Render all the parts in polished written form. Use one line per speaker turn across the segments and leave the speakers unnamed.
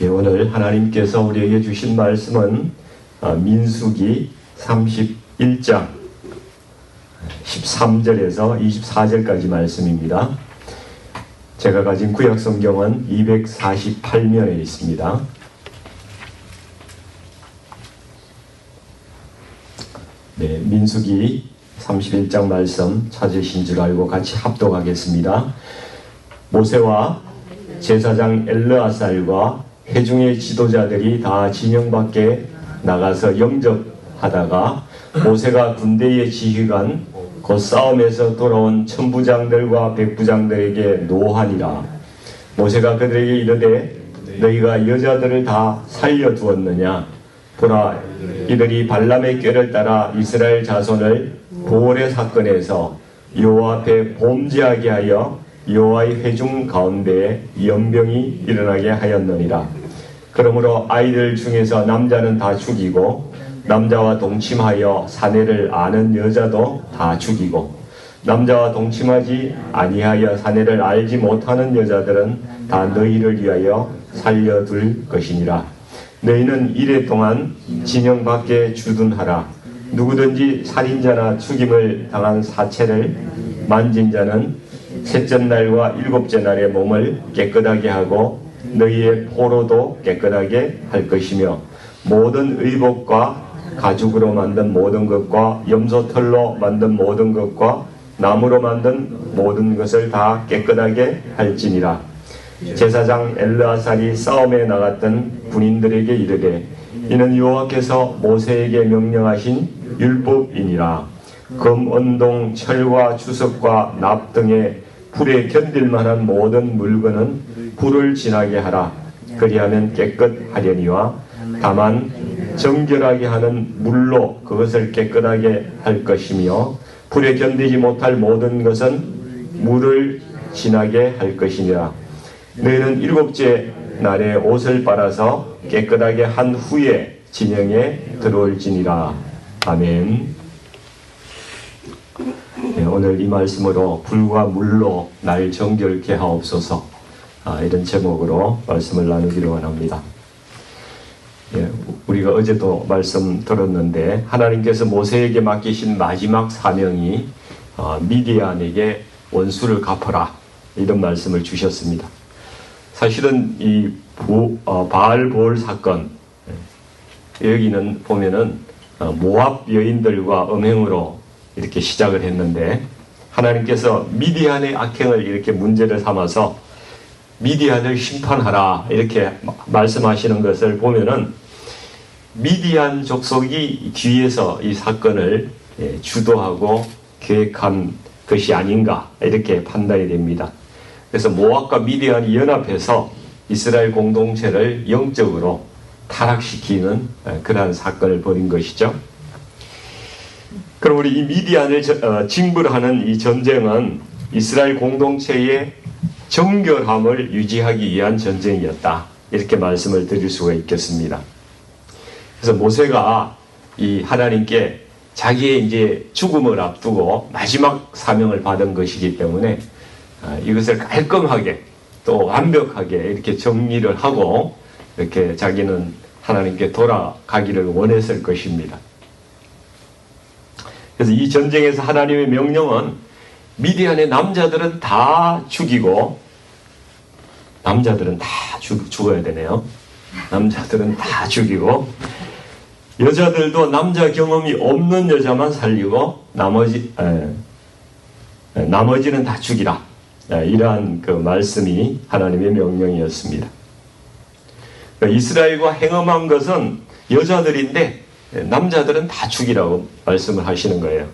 오늘 하나님께서 우리에게 주신 말씀은 민수기 31장 13절에서 24절까지 말씀입니다. 제가 가진 구약성경은 248면에 있습니다. 네, 민수기 31장 말씀 찾으신 줄 알고 같이 합독하겠습니다. 모세와 제사장 엘르아살과 회중의 지도자들이 다 진영 밖에 나가서 영접하다가 모세가 군대의 지휘관 곧 싸움에서 돌아온 천부장들과 백부장들에게 노하니라. 모세가 그들에게 이르되 너희가 여자들을 다 살려두었느냐? 보라, 이들이 발람의 꾀를 따라 이스라엘 자손을 보올의 사건에서 여호와 앞에 범죄하게 하여 여호와의 회중 가운데에 연병이 일어나게 하였느니라. 그러므로 아이들 중에서 남자는 다 죽이고 남자와 동침하여 사내를 아는 여자도 다 죽이고 남자와 동침하지 아니하여 사내를 알지 못하는 여자들은 다 너희를 위하여 살려둘 것이니라. 너희는 이래 동안 진영 밖에 주둔하라. 누구든지 살인자나 죽임을 당한 사체를 만진 자는 셋째 날과 일곱째 날에 몸을 깨끗하게 하고 너희의 포로도 깨끗하게 할 것이며 모든 의복과 가죽으로 만든 모든 것과 염소털로 만든 모든 것과 나무로 만든 모든 것을 다 깨끗하게 할지니라. 제사장 엘르아살이 싸움에 나갔던 군인들에게 이르되 이는 여호와께서 모세에게 명령하신 율법이니라. 금, 은동, 철과 주석과 납 등의 불에 견딜 만한 모든 물건은 불을 지나게 하라. 그리하면 깨끗하려니와 다만 정결하게 하는 물로 그것을 깨끗하게 할 것이며 불에 견디지 못할 모든 것은 물을 지나게 할 것이니라. 너희는 일곱째 날에 옷을 빨아서 깨끗하게 한 후에 진영에 들어올지니라. 아멘. 네, 오늘 이 말씀으로 불과 물로 날 정결케 하옵소서, 이런 제목으로 말씀을 나누기를 원합니다. 예, 우리가 어제도 말씀 들었는데 하나님께서 모세에게 맡기신 마지막 사명이 미디안에게 원수를 갚아라, 이런 말씀을 주셨습니다. 사실은 이 바알볼 사건, 여기는 보면은 모압 여인들과 음행으로 이렇게 시작을 했는데 하나님께서 미디안의 악행을 이렇게 문제를 삼아서 미디안을 심판하라 이렇게 말씀하시는 것을 보면은 미디안 족속이 뒤에서 이 사건을 주도하고 계획한 것이 아닌가 이렇게 판단이 됩니다. 그래서 모압과 미디안이 연합해서 이스라엘 공동체를 영적으로 타락시키는 그러한 사건을 벌인 것이죠. 그럼 우리 이 미디안을 징벌하는 이 전쟁은 이스라엘 공동체의 정결함을 유지하기 위한 전쟁이었다, 이렇게 말씀을 드릴 수가 있겠습니다. 그래서 모세가 이 하나님께 자기의 이제 죽음을 앞두고 마지막 사명을 받은 것이기 때문에 이것을 깔끔하게 또 완벽하게 이렇게 정리를 하고 이렇게 자기는 하나님께 돌아가기를 원했을 것입니다. 그래서 이 전쟁에서 하나님의 명령은 미디안의 남자들은 다 죽이고, 남자들은 다 죽어야 되네요. 남자들은 다 죽이고 여자들도 남자 경험이 없는 여자만 살리고 나머지는 다 죽이라, 이러한 그 말씀이 하나님의 명령이었습니다. 이스라엘과 행음한 것은 여자들인데 남자들은 다 죽이라고 말씀을 하시는 거예요.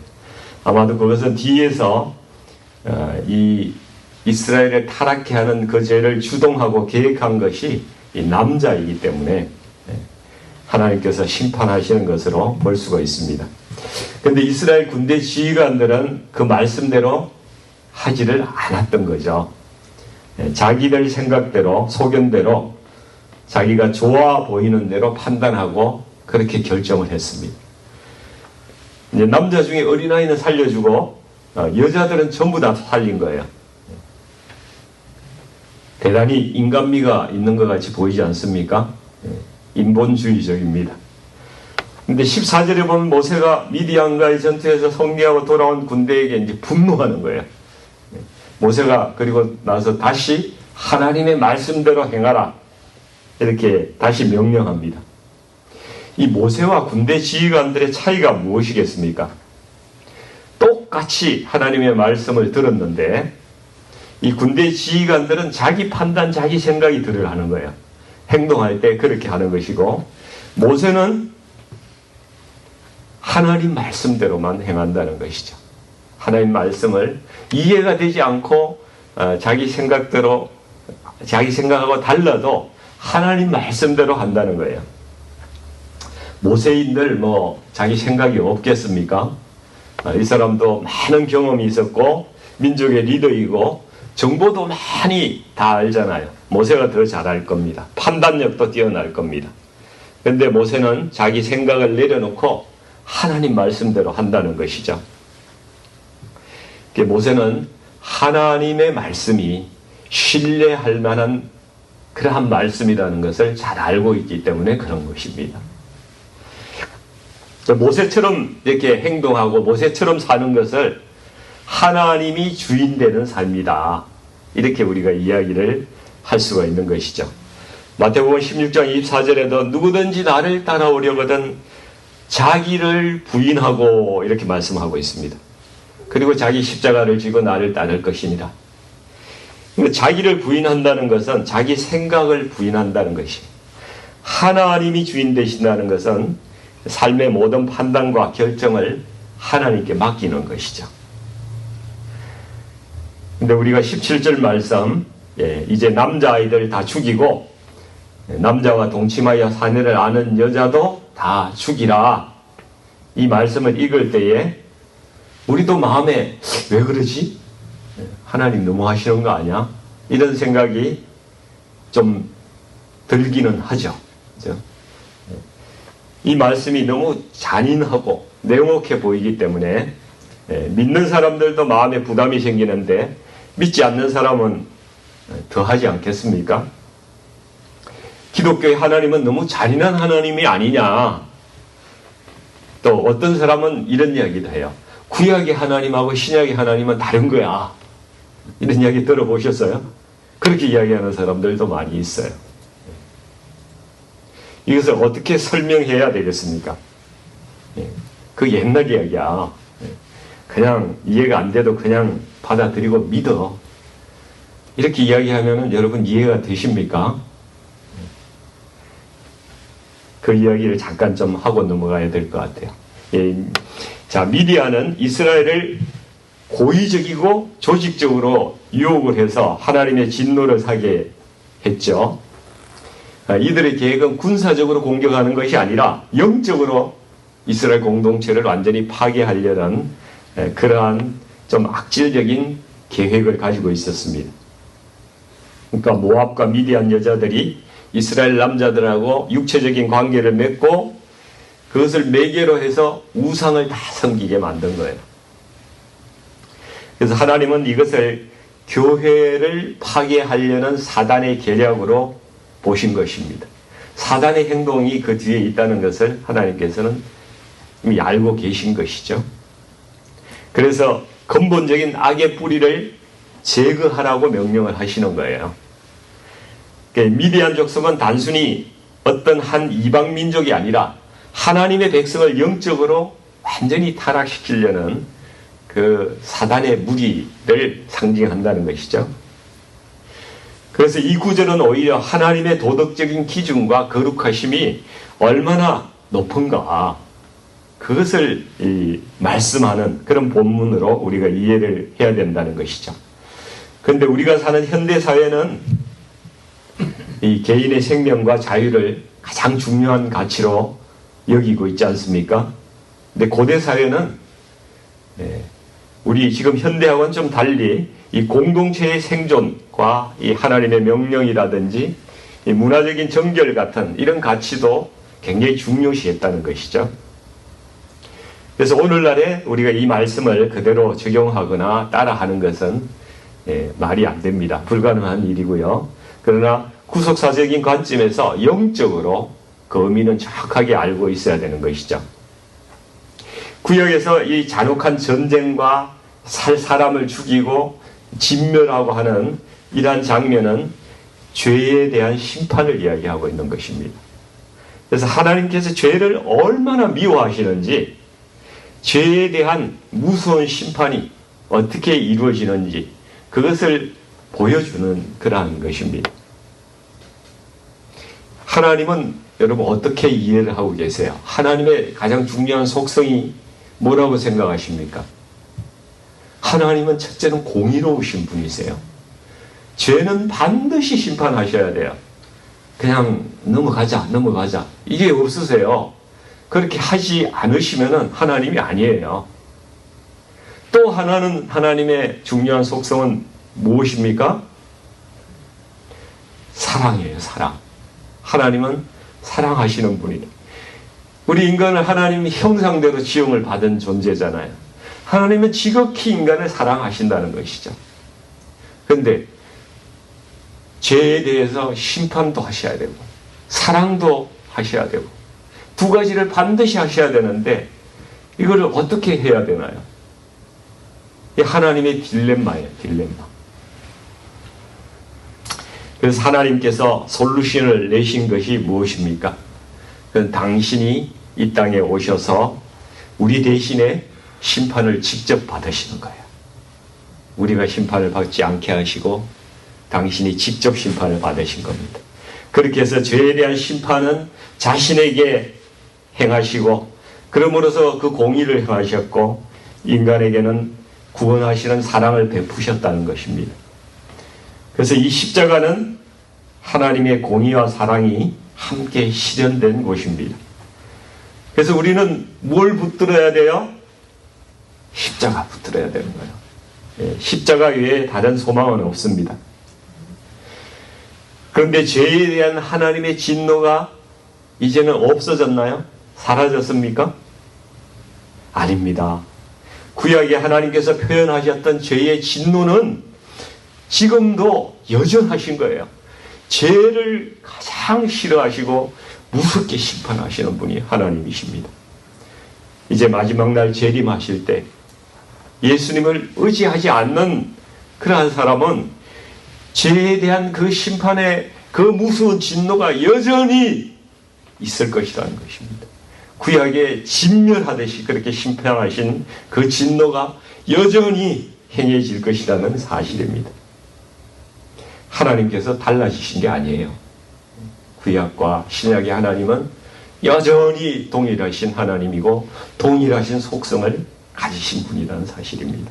아마도 그것은 뒤에서 이 이스라엘을 타락케 하는 그 죄를 주동하고 계획한 것이 이 남자이기 때문에 하나님께서 심판하시는 것으로 볼 수가 있습니다. 그런데 이스라엘 군대 지휘관들은 그 말씀대로 하지를 않았던 거죠. 자기들 생각대로, 소견대로, 자기가 좋아 보이는 대로 판단하고 그렇게 결정을 했습니다. 이제 남자 중에 어린아이는 살려주고 여자들은 전부 다 살린 거예요. 대단히 인간미가 있는 것 같이 보이지 않습니까? 인본주의적입니다. 근데 14절에 보면 모세가 미디안과의 전투에서 승리하고 돌아온 군대에게 이제 분노하는 거예요. 모세가 그리고 나서 다시 하나님의 말씀대로 행하라. 이렇게 다시 명령합니다. 이 모세와 군대 지휘관들의 차이가 무엇이겠습니까? 똑같이 하나님의 말씀을 들었는데 이 군대 지휘관들은 자기 판단, 자기 생각이 들으려 하는 거예요. 행동할 때 그렇게 하는 것이고, 모세는 하나님 말씀대로만 행한다는 것이죠. 하나님 말씀을 이해가 되지 않고 자기 생각대로, 자기 생각하고 달라도 하나님 말씀대로 한다는 거예요. 모세인들 뭐 자기 생각이 없겠습니까? 이 사람도 많은 경험이 있었고 민족의 리더이고 정보도 많이 다 알잖아요. 모세가 더 잘할 겁니다. 판단력도 뛰어날 겁니다. 그런데 모세는 자기 생각을 내려놓고 하나님 말씀대로 한다는 것이죠. 모세는 하나님의 말씀이 신뢰할 만한 그러한 말씀이라는 것을 잘 알고 있기 때문에 그런 것입니다. 모세처럼 이렇게 행동하고 모세처럼 사는 것을 하나님이 주인 되는 삶이다. 이렇게 우리가 이야기를 할 수가 있는 것이죠. 마태복음 16장 24절에도 누구든지 나를 따라오려거든 자기를 부인하고 이렇게 말씀하고 있습니다. 그리고 자기 십자가를 지고 나를 따를 것이니라. 자기를 부인한다는 것은 자기 생각을 부인한다는 것이, 하나님이 주인 되신다는 것은 삶의 모든 판단과 결정을 하나님께 맡기는 것이죠. 근데 우리가 17절 말씀, 이제 남자아이들 다 죽이고 남자와 동침하여 사내를 아는 여자도 다 죽이라. 이 말씀을 읽을 때에 우리도 마음에 왜 그러지? 하나님 너무 하시는 거 아니야? 이런 생각이 좀 들기는 하죠. 그렇죠? 이 말씀이 너무 잔인하고 냉혹해 보이기 때문에 믿는 사람들도 마음에 부담이 생기는데 믿지 않는 사람은 더 하지 않겠습니까? 기독교의 하나님은 너무 잔인한 하나님이 아니냐. 또 어떤 사람은 이런 이야기도 해요. 구약의 하나님하고 신약의 하나님은 다른 거야. 이런 이야기 들어보셨어요? 그렇게 이야기하는 사람들도 많이 있어요. 이것을 어떻게 설명해야 되겠습니까? 그 옛날 이야기야. 그냥 이해가 안 돼도 그냥 받아들이고 믿어. 이렇게 이야기하면 여러분 이해가 되십니까? 그 이야기를 잠깐 좀 하고 넘어가야 될 것 같아요. 자, 미디안은 이스라엘을 고의적이고 조직적으로 유혹을 해서 하나님의 진노를 사게 했죠. 이들의 계획은 군사적으로 공격하는 것이 아니라 영적으로 이스라엘 공동체를 완전히 파괴하려는 그러한 좀 악질적인 계획을 가지고 있었습니다. 그러니까 모압과 미디안 여자들이 이스라엘 남자들하고 육체적인 관계를 맺고 그것을 매개로 해서 우상을 다 섬기게 만든 거예요. 그래서 하나님은 이것을 교회를 파괴하려는 사단의 계략으로 보신 것입니다. 사단의 행동이 그 뒤에 있다는 것을 하나님께서는 이미 알고 계신 것이죠. 그래서 근본적인 악의 뿌리를 제거하라고 명령을 하시는 거예요. 미디안 족속은 단순히 어떤 한 이방 민족이 아니라 하나님의 백성을 영적으로 완전히 타락시키려는 그 사단의 무리를 상징한다는 것이죠. 그래서 이 구절은 오히려 하나님의 도덕적인 기준과 거룩하심이 얼마나 높은가, 그것을 말씀하는 그런 본문으로 우리가 이해를 해야 된다는 것이죠. 그런데 우리가 사는 현대사회는 이 개인의 생명과 자유를 가장 중요한 가치로 여기고 있지 않습니까? 근데 고대 사회는 우리 지금 현대하고는 좀 달리 이 공동체의 생존과 이 하나님의 명령이라든지 이 문화적인 정결 같은 이런 가치도 굉장히 중요시했다는 것이죠. 그래서 오늘날에 우리가 이 말씀을 그대로 적용하거나 따라하는 것은 말이 안 됩니다. 불가능한 일이고요. 그러나 구속사적인 관점에서 영적으로 그 의미는 정확하게 알고 있어야 되는 것이죠. 구역에서 이 잔혹한 전쟁과 사람을 죽이고 진멸하고 하는 이러한 장면은 죄에 대한 심판을 이야기하고 있는 것입니다. 그래서 하나님께서 죄를 얼마나 미워하시는지, 죄에 대한 무서운 심판이 어떻게 이루어지는지 그것을 보여주는 그러한 것입니다. 하나님은 여러분 어떻게 이해를 하고 계세요? 하나님의 가장 중요한 속성이 뭐라고 생각하십니까? 하나님은 첫째는 공의로우신 분이세요. 죄는 반드시 심판하셔야 돼요. 그냥 넘어가자 이게 없으세요. 그렇게 하지 않으시면 하나님이 아니에요. 또 하나는 하나님의 중요한 속성은 무엇입니까? 사랑이에요. 사랑. 하나님은 사랑하시는 분이다. 우리 인간은 하나님 형상대로 지음을 받은 존재잖아요. 하나님은 지극히 인간을 사랑하신다는 것이죠. 그런데 죄에 대해서 심판도 하셔야 되고 사랑도 하셔야 되고 두 가지를 반드시 하셔야 되는데 이걸 어떻게 해야 되나요? 이 하나님의 딜레마예요. 딜레마. 그래서 하나님께서 솔루션을 내신 것이 무엇입니까? 그건 당신이 이 땅에 오셔서 우리 대신에 심판을 직접 받으시는 거예요. 우리가 심판을 받지 않게 하시고 당신이 직접 심판을 받으신 겁니다. 그렇게 해서 죄에 대한 심판은 자신에게 행하시고 그러므로서 그 공의를 행하셨고 인간에게는 구원하시는 사랑을 베푸셨다는 것입니다. 그래서 이 십자가는 하나님의 공의와 사랑이 함께 실현된 곳입니다. 그래서 우리는 뭘 붙들어야 돼요? 십자가 붙들어야 되는 거예요. 십자가 외에 다른 소망은 없습니다. 그런데 죄에 대한 하나님의 진노가 이제는 없어졌나요? 사라졌습니까? 아닙니다. 구약에 하나님께서 표현하셨던 죄의 진노는 지금도 여전하신 거예요. 죄를 가장 싫어하시고 무섭게 심판하시는 분이 하나님이십니다. 이제 마지막 날 재림하실 때 예수님을 의지하지 않는 그러한 사람은 죄에 대한 그 심판의 그 무서운 진노가 여전히 있을 것이라는 것입니다. 구약에 진멸하듯이 그렇게 심판하신 그 진노가 여전히 행해질 것이라는 사실입니다. 하나님께서 달라지신 게 아니에요. 구약과 신약의 하나님은 여전히 동일하신 하나님이고 동일하신 속성을 가지신 분이라는 사실입니다.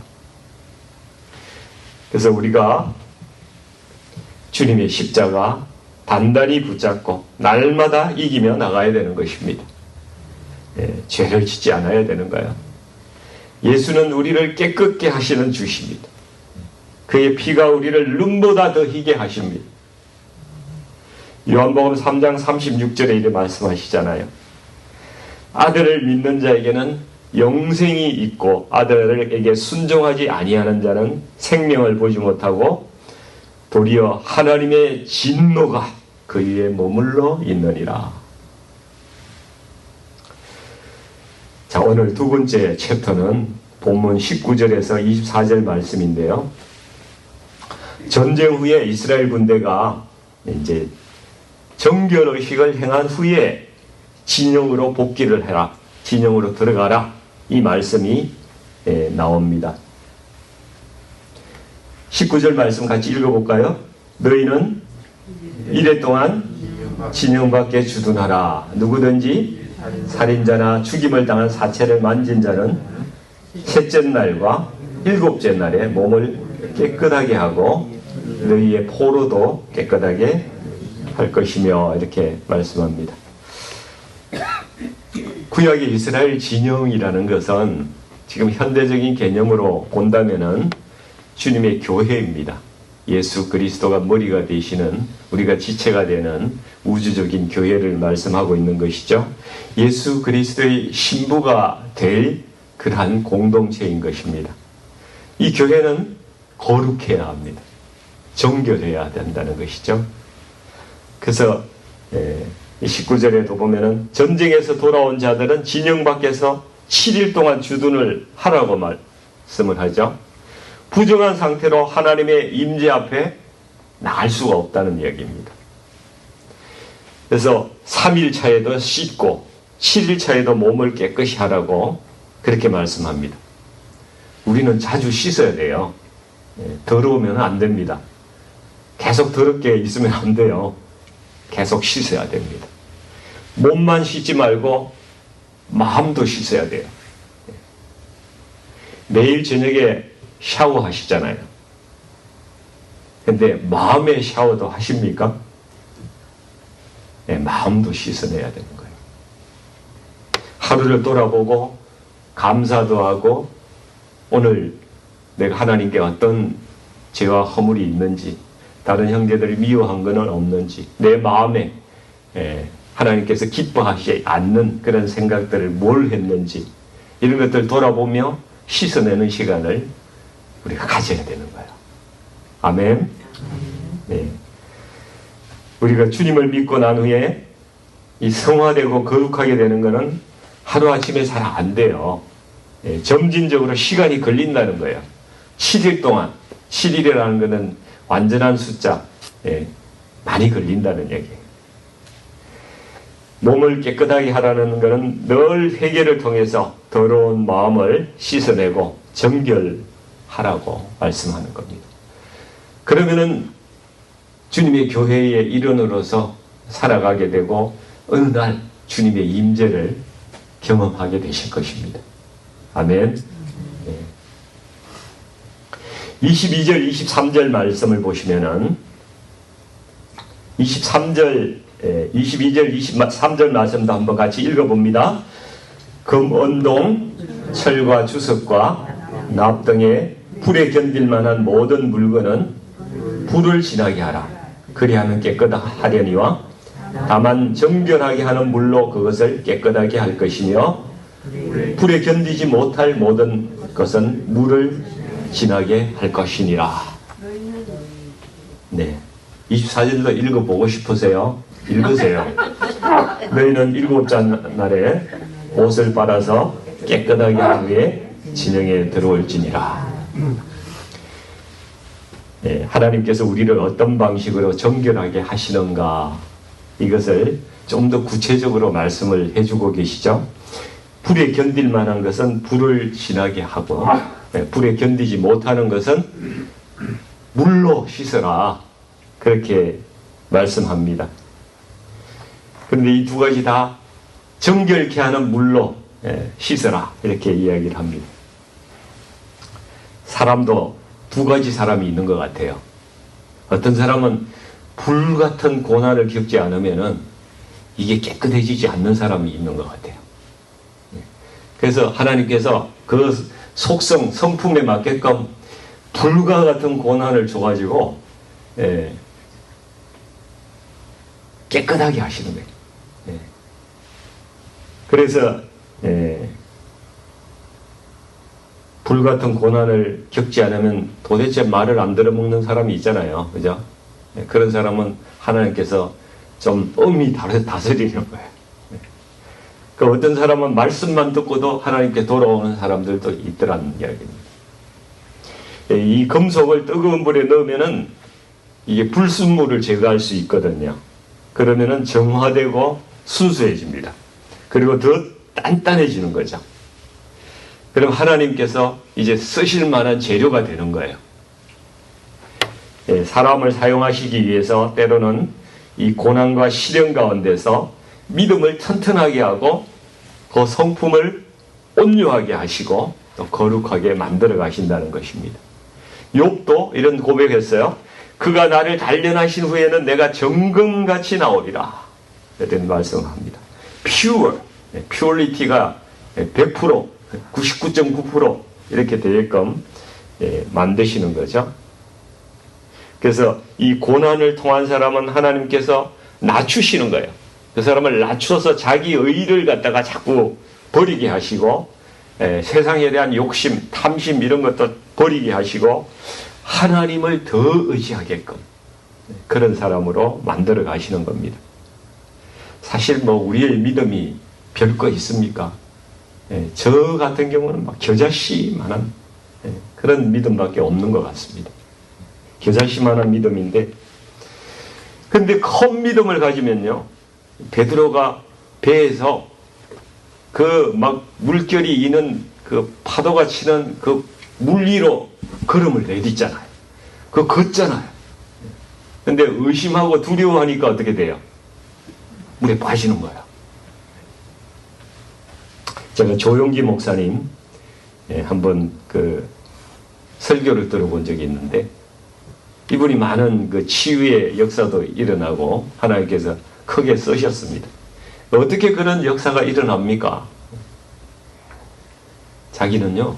그래서 우리가 주님의 십자가 단단히 붙잡고 날마다 이기며 나가야 되는 것입니다. 죄를 짓지 않아야 되는 거예요. 예수는 우리를 깨끗게 하시는 주십니다. 그의 피가 우리를 눈보다 더 희게 하십니다. 요한복음 3장 36절에 이렇게 말씀하시잖아요. 아들을 믿는 자에게는 영생이 있고 아들에게 순종하지 아니하는 자는 생명을 보지 못하고 도리어 하나님의 진노가 그 위에 머물러 있느니라. 자, 오늘 두 번째 챕터는 본문 19절에서 24절 말씀인데요. 전쟁 후에 이스라엘 군대가 이제 정결의식을 행한 후에 진영으로 복귀를 해라. 진영으로 들어가라. 이 말씀이 나옵니다. 19절 말씀 같이 읽어볼까요? 너희는 이래 동안 진영 밖에 주둔하라. 누구든지 살인자나 죽임을 당한 사체를 만진 자는 셋째 날과 일곱째 날에 몸을 깨끗하게 하고 너희의 포로도 깨끗하게 할 것이며 이렇게 말씀합니다. 구약의 이스라엘 진영이라는 것은 지금 현대적인 개념으로 본다면은 주님의 교회입니다. 예수 그리스도가 머리가 되시는 우리가 지체가 되는 우주적인 교회를 말씀하고 있는 것이죠. 예수 그리스도의 신부가 될 그러한 공동체인 것입니다. 이 교회는 거룩해야 합니다. 정결해야 된다는 것이죠. 그래서 19절에도 보면은 전쟁에서 돌아온 자들은 진영 밖에서 7일 동안 주둔을 하라고 말씀을 하죠. 부정한 상태로 하나님의 임재 앞에 나갈 수가 없다는 이야기입니다. 그래서 3일 차에도 씻고 7일 차에도 몸을 깨끗이 하라고 그렇게 말씀합니다. 우리는 자주 씻어야 돼요. 더러우면 안 됩니다. 계속 더럽게 있으면 안 돼요. 계속 씻어야 됩니다. 몸만 씻지 말고 마음도 씻어야 돼요. 매일 저녁에 샤워하시잖아요. 근데 마음의 샤워도 하십니까? 네, 마음도 씻어내야 되는 거예요. 하루를 돌아보고 감사도 하고 오늘 내가 하나님께 어떤 죄와 허물이 있는지, 다른 형제들이 미워한 것은 없는지, 내 마음에 하나님께서 기뻐하시지 않는 그런 생각들을 뭘 했는지, 이런 것들 돌아보며 씻어내는 시간을 우리가 가져야 되는 거예요. 아멘. 네. 우리가 주님을 믿고 난 후에 이 성화되고 거룩하게 되는 것은 하루아침에 잘 안 돼요. 점진적으로 시간이 걸린다는 거예요. 7일 동안, 7일이라는 것은 완전한 숫자, 많이 걸린다는 얘기예요. 몸을 깨끗하게 하라는 것은 늘 회개를 통해서 더러운 마음을 씻어내고 정결하라고 말씀하는 겁니다. 그러면은 주님의 교회의 일원으로서 살아가게 되고 어느 날 주님의 임재를 경험하게 되실 것입니다. 아멘. 22절, 23절 말씀을 보시면은 22절, 23절 말씀도 한번 같이 읽어봅니다. 금, 은동, 철과 주석과 납 등의 불에 견딜 만한 모든 물건은 불을 지나게 하라. 그리하면 깨끗하려니와 다만 정결하게 하는 물로 그것을 깨끗하게 할 것이며 불에 견디지 못할 모든 것은 물을 지나게 할 것이니라. 네, 24절도 읽어보고 싶으세요? 읽으세요. 너희는 일곱째 날에 옷을 빨아서 깨끗하게 한 후에 진영에 들어올지니라. 네, 하나님께서 우리를 어떤 방식으로 정결하게 하시는가, 이것을 좀 더 구체적으로 말씀을 해주고 계시죠. 불에 견딜 만한 것은 불을 지나게 하고, 불에 견디지 못하는 것은 물로 씻어라, 그렇게 말씀합니다. 그런데 이 두 가지 다 정결케 하는 물로 씻어라, 이렇게 이야기를 합니다. 사람도 두 가지 사람이 있는 것 같아요. 어떤 사람은 불 같은 고난을 겪지 않으면은 이게 깨끗해지지 않는 사람이 있는 것 같아요. 그래서 하나님께서 그 속성, 성품에 맞게끔 불과 같은 고난을 줘가지고 깨끗하게 하시는 거예요. 그래서 불 같은 고난을 겪지 않으면 도대체 말을 안 들어먹는 사람이 있잖아요. 그죠? 그런 사람은 하나님께서 좀 엄히 다스리는 거예요. 그 어떤 사람은 말씀만 듣고도 하나님께 돌아오는 사람들도 있더라는 이야기입니다. 이 금속을 뜨거운 불에 넣으면은 이게 불순물을 제거할 수 있거든요. 그러면은 정화되고 순수해집니다. 그리고 더 단단해지는 거죠. 그럼 하나님께서 이제 쓰실 만한 재료가 되는 거예요. 사람을 사용하시기 위해서 때로는 이 고난과 시련 가운데서 믿음을 튼튼하게 하고 그 성품을 온유하게 하시고 또 거룩하게 만들어 가신다는 것입니다. 욥도 이런 고백했어요. 그가 나를 단련하신 후에는 내가 정금같이 나오리라, 이런 말씀을 합니다. pure, purity가 100%, 99.9% 이렇게 되게끔 만드시는 거죠. 그래서 이 고난을 통한 사람은 하나님께서 낮추시는 거예요. 그 사람을 낮춰서 자기 의를 갖다가 자꾸 버리게 하시고 세상에 대한 욕심, 탐심 이런 것도 버리게 하시고 하나님을 더 의지하게끔 그런 사람으로 만들어 가시는 겁니다. 사실 뭐 우리의 믿음이 별거 있습니까? 저 같은 경우는 막 겨자씨만한 그런 믿음밖에 없는 것 같습니다. 겨자씨만한 믿음인데, 근데 큰 믿음을 가지면요, 베드로가 배에서 그 막 물결이 이는 그 파도가 치는 그 물 위로 걸음을 내딛잖아요. 그거 걷잖아요. 근데 의심하고 두려워하니까 어떻게 돼요? 물에 빠지는 거예요. 제가 조용기 목사님 한번 그 설교를 들어본 적이 있는데, 이분이 많은 그 치유의 역사도 일어나고 하나님께서 크게 쓰셨습니다. 어떻게 그런 역사가 일어납니까? 자기는요,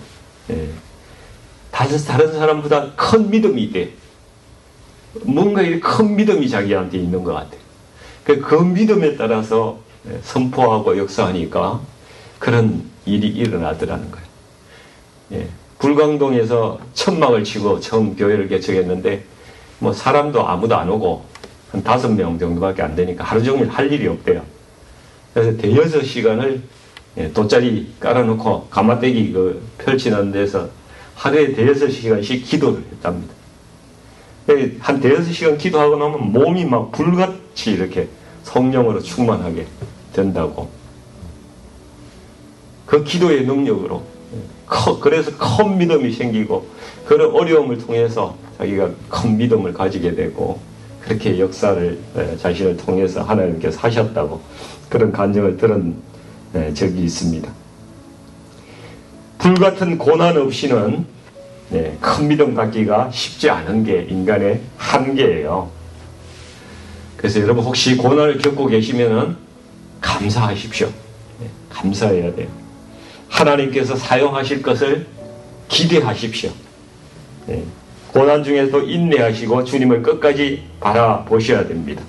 다른 사람보다 큰 믿음이 돼. 뭔가 큰 믿음이 자기한테 있는 것 같아. 그 믿음에 따라서 선포하고 역사하니까 그런 일이 일어나더라는 거예요. 불광동에서 천막을 치고 처음 교회를 개척했는데, 뭐 사람도 아무도 안 오고 한 5명 정도밖에 안 되니까 하루 종일 할 일이 없대요. 그래서 대여섯 시간을 돗자리 깔아놓고 가마떼기 펼치는 데서 하루에 대여섯 시간씩 기도를 했답니다. 한 대여섯 시간 기도하고 나면 몸이 막 불같이 이렇게 성령으로 충만하게 된다고. 그 기도의 능력으로. 그래서 큰 믿음이 생기고, 그런 어려움을 통해서 자기가 큰 믿음을 가지게 되고, 그렇게 역사를 자신을 통해서 하나님께서 하셨다고 그런 간증을 들은 적이 있습니다. 불같은 고난 없이는 큰 믿음 갖기가 쉽지 않은 게 인간의 한계예요. 그래서 여러분 혹시 고난을 겪고 계시면은 감사하십시오. 감사해야 돼요. 하나님께서 사용하실 것을 기대하십시오. 고난 중에도 인내하시고 주님을 끝까지 바라보셔야 됩니다.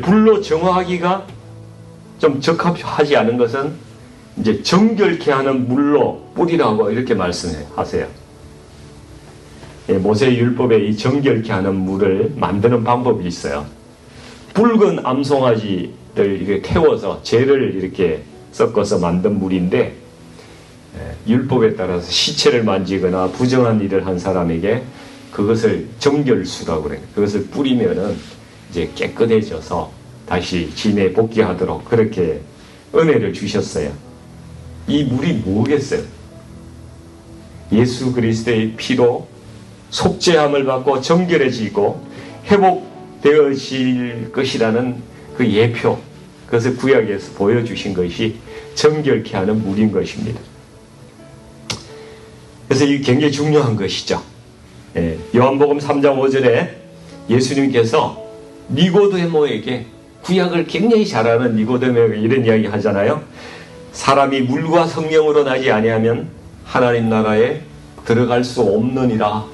불로 정화하기가 좀 적합하지 않은 것은 이제 정결케 하는 물로 뿌리라고 이렇게 말씀하세요. 모세 율법에 이 정결케 하는 물을 만드는 방법이 있어요. 붉은 암송아지를 이렇게 태워서 재를 이렇게 섞어서 만든 물인데, 율법에 따라서 시체를 만지거나 부정한 일을 한 사람에게 그것을 정결수라고 그래요. 그것을 뿌리면은 이제 깨끗해져서 다시 진에 복귀하도록 그렇게 은혜를 주셨어요. 이 물이 뭐겠어요? 예수 그리스도의 피로 속죄함을 받고 정결해지고 회복되어질 것이라는 그 예표, 그것을 구약에서 보여주신 것이 정결케 하는 물인 것입니다. 그래서 이게 굉장히 중요한 것이죠. 요한복음 3장 5절에 예수님께서 니고데모에게, 구약을 굉장히 잘 아는 니고데모에게 이런 이야기 하잖아요. 사람이 물과 성령으로 나지 아니하면 하나님 나라에 들어갈 수 없느니라.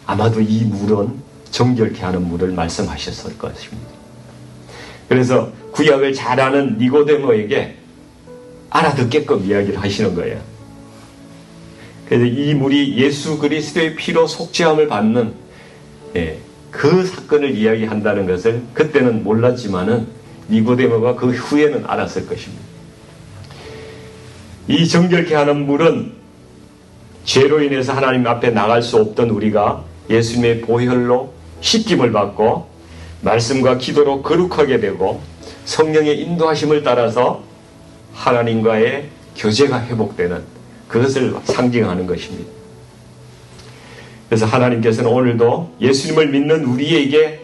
아마도 이 물은 정결케 하는 물을 말씀하셨을 것입니다. 그래서 구약을 잘 아는 니고데모에게 알아듣게끔 이야기를 하시는 거예요. 그래서 이 물이 예수 그리스도의 피로 속죄함을 받는 그 사건을 이야기한다는 것을 그때는 몰랐지만은 니고데모가 그 후에는 알았을 것입니다. 이 정결케 하는 물은 죄로 인해서 하나님 앞에 나갈 수 없던 우리가 예수님의 보혈로 씻김을 받고 말씀과 기도로 거룩하게 되고 성령의 인도하심을 따라서 하나님과의 교제가 회복되는 그것을 상징하는 것입니다. 그래서 하나님께서는 오늘도 예수님을 믿는 우리에게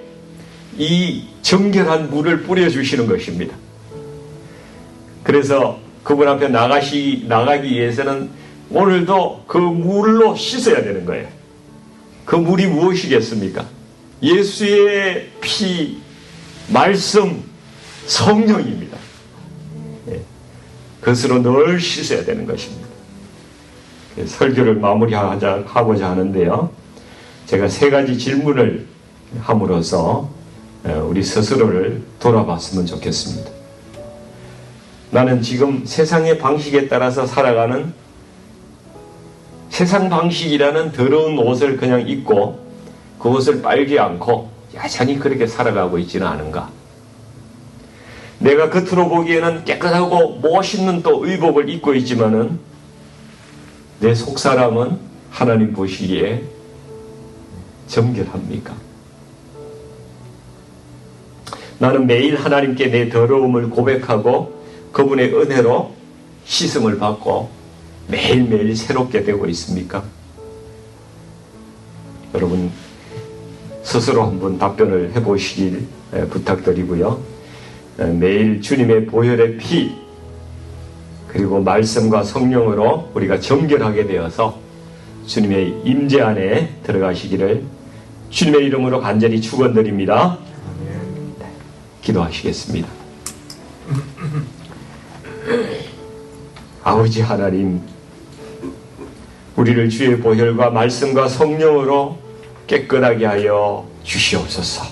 이 정결한 물을 뿌려주시는 것입니다. 그래서 그분 앞에 나가기 위해서는 오늘도 그 물로 씻어야 되는 거예요. 그 물이 무엇이겠습니까? 예수의 피, 말씀, 성령입니다. 그것으로 늘 씻어야 되는 것입니다. 설교를 마무리하고자 하는데요. 제가 3가지 질문을 함으로써 우리 스스로를 돌아봤으면 좋겠습니다. 나는 지금 세상의 방식에 따라서 살아가는 세상 방식이라는 더러운 옷을 그냥 입고 그것을 빨지 않고 여전히 그렇게 살아가고 있지는 않은가? 내가 겉으로 보기에는 깨끗하고 멋있는 또 의복을 입고 있지만은 내 속사람은 하나님 보시기에 정결합니까? 나는 매일 하나님께 내 더러움을 고백하고 그분의 은혜로 씻음을 받고 매일매일 새롭게 되고 있습니까? 여러분 스스로 한번 답변을 해보시길 부탁드리고요. 매일 주님의 보혈의 피 그리고 말씀과 성령으로 우리가 정결하게 되어서 주님의 임재 안에 들어가시기를 주님의 이름으로 간절히 축원드립니다. 기도하시겠습니다. 아버지 하나님, 우리를 주의 보혈과 말씀과 성령으로 깨끗하게 하여 주시옵소서.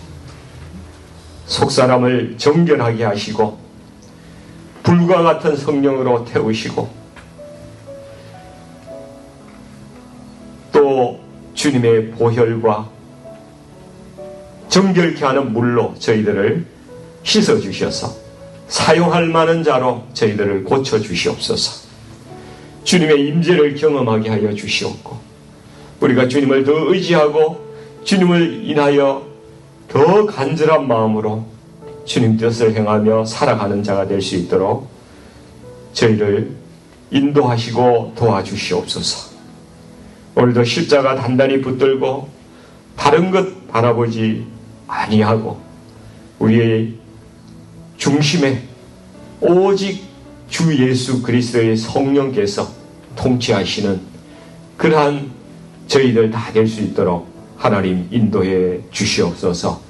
속사람을 정결하게 하시고 불과 같은 성령으로 태우시고 또 주님의 보혈과 정결케 하는 물로 저희들을 씻어주셔서 사용할 만한 자로 저희들을 고쳐주시옵소서. 주님의 임재를 경험하게 하여 주시옵고 우리가 주님을 더 의지하고 주님을 인하여 더 간절한 마음으로 주님 뜻을 행하며 살아가는 자가 될 수 있도록 저희를 인도하시고 도와주시옵소서. 오늘도 십자가 단단히 붙들고 다른 것 바라보지 아니하고 우리의 중심에 오직 주 예수 그리스도의 성령께서 통치하시는 그러한 저희들 다 될 수 있도록 하나님 인도해 주시옵소서.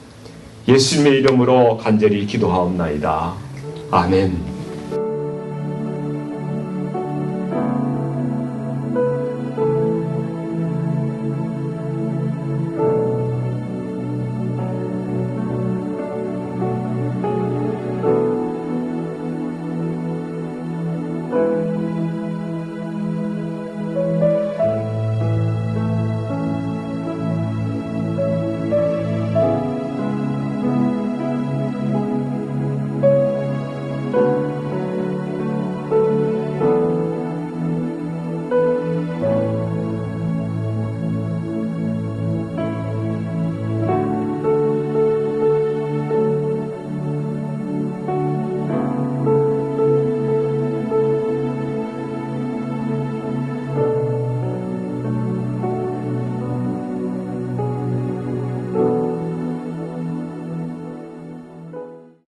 예수님의 이름으로 간절히 기도하옵나이다. 아멘.